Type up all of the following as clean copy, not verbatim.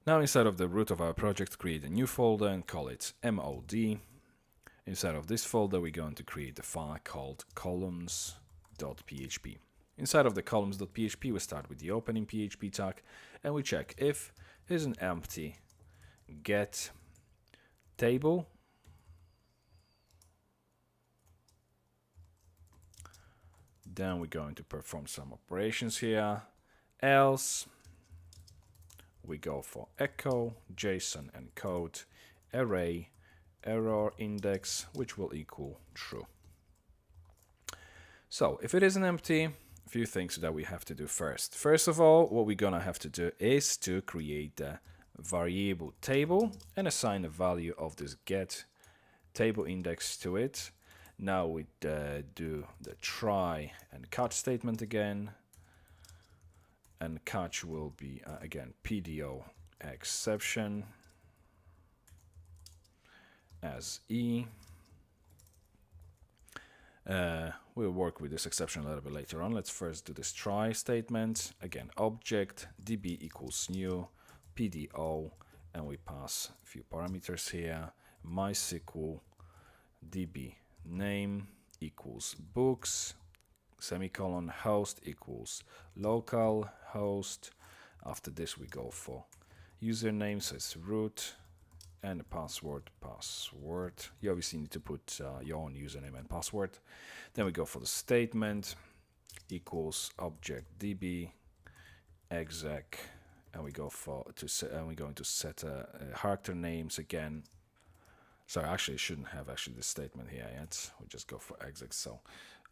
Now inside of the root of our project, create a new folder and call it mod. Inside of this folder, we're going to create a file called columns.php. Inside of the columns.php, we start with the opening PHP tag and we check if is an empty get table. Then we're going to perform some operations here. Else, we go for echo, JSON encode, array, error index, which will equal true. So if it isn't empty, a few things that we have to do first. First of all, what we're gonna have to do is to create a variable table and assign a value of this get table index to it. Now we do the try and catch statement again, and catch will be again PDO exception as E. We'll work with this exception a little bit later on. Let's first do this try statement. Again, object db equals new PDO, and we pass a few parameters here. MySQL db name equals books, semicolon, host equals local host. After this, we go for username, so it's root, and the password. You obviously need to put your own username and password. Then we go for the statement equals object db exec, and we go for and we're going to set character names again. Sorry, actually, I shouldn't have the statement here yet. We just go for exec. So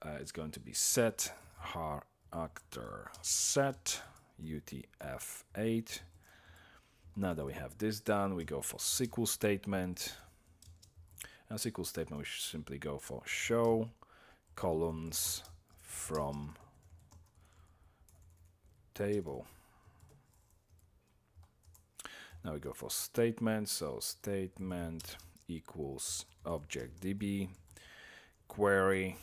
it's going to be set character set UTF-8. Now that we have this done, we go for SQL statement. And SQL statement, we should simply go for show columns from table. Now we go for statement. So statement equals object db query.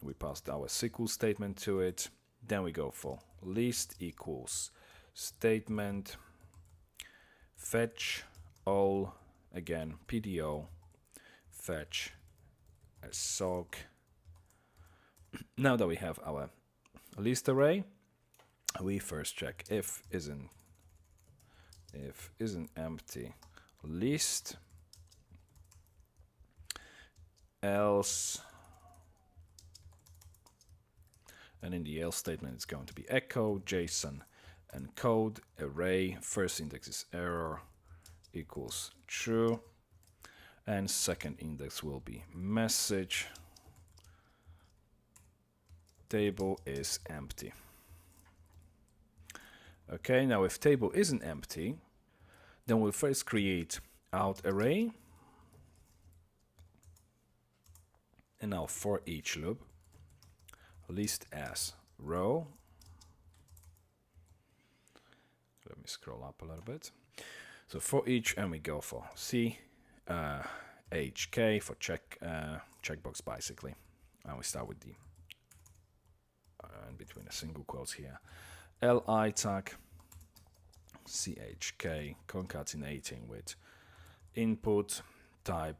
We passed our SQL statement to it. Then we go for list equals statement fetch all, again PDO fetch a sock. Now that we have our list array, we first check if isn't empty list, else, and in the else statement it's going to be echo JSON encode array, first index is error equals true, and second index will be message table is empty. Okay, now if table isn't empty, then we'll first create out array, and now for each loop, list as row. Let me scroll up a little bit. So for each, and we go for C HK for checkbox basically, and we start with the in between a single quotes here, li tag chk concatenating with input type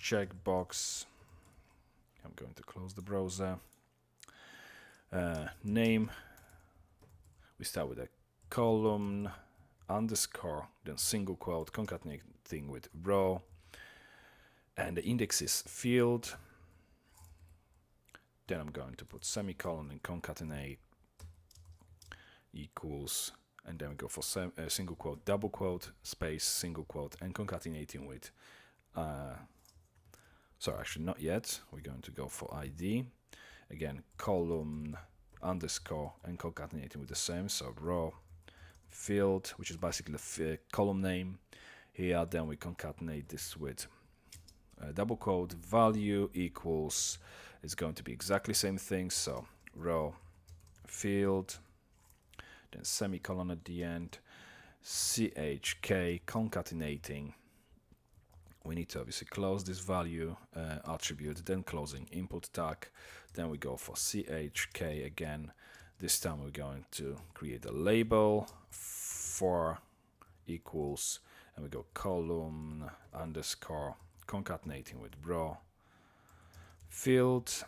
checkbox. I'm going to close the browser. Name, we start with a column underscore, then single quote concatenating with row, and the index is field. Then I'm going to put semicolon and concatenate equals, and then we go for single quote, double quote, space, single quote, and concatenating with sorry, actually not yet. We're going to go for ID. Again, column underscore and concatenating with the same, so row field, which is basically the column name here. Then we concatenate this with double quote, value equals, it's going to be exactly same thing, so row field, then semicolon at the end, chk concatenating. We need to obviously close this value attribute, then closing input tag. Then we go for chk again. This time we're going to create a label for equals, and we go column underscore concatenating with bro field,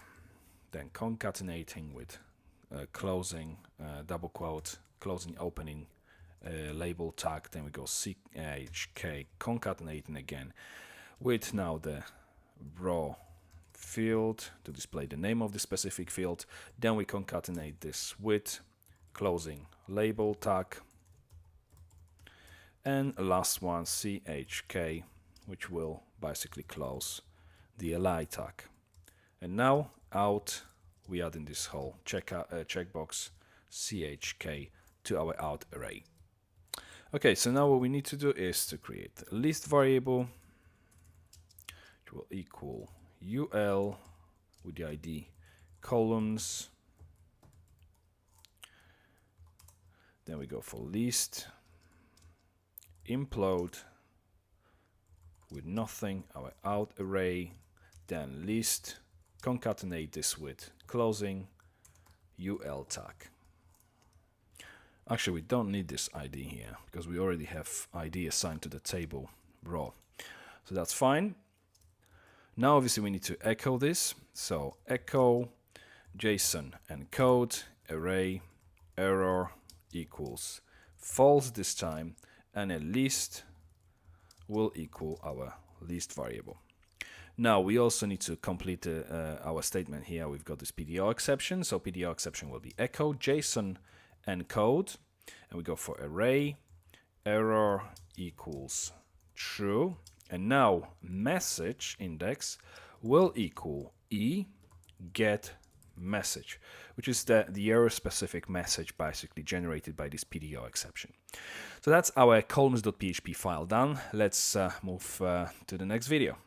then concatenating with closing double quote, closing opening label tag, then we go chk concatenating again with now the bro field to display the name of the specific field, then we concatenate this with closing label tag, and last one chk, which will basically close the li tag. And now out, we add in this whole checkbox chk to our out array. Okay, so now what we need to do is to create a list variable which will equal ul with the id columns. Then we go for list implode with nothing, our out array, then list concatenate this with closing ul tag. Actually, we don't need this ID here because we already have ID assigned to the table raw. So that's fine. Now, obviously, we need to echo this. So echo JSON encode array error equals false this time, and a list will equal our list variable. Now, we also need to complete our statement here. We've got this PDO exception. So PDO exception will be echo JSON encode, and we go for array error equals true, and now message index will equal get message, which is the error specific message basically generated by this PDO exception. So that's our columns.php file done. Let's move to the next video.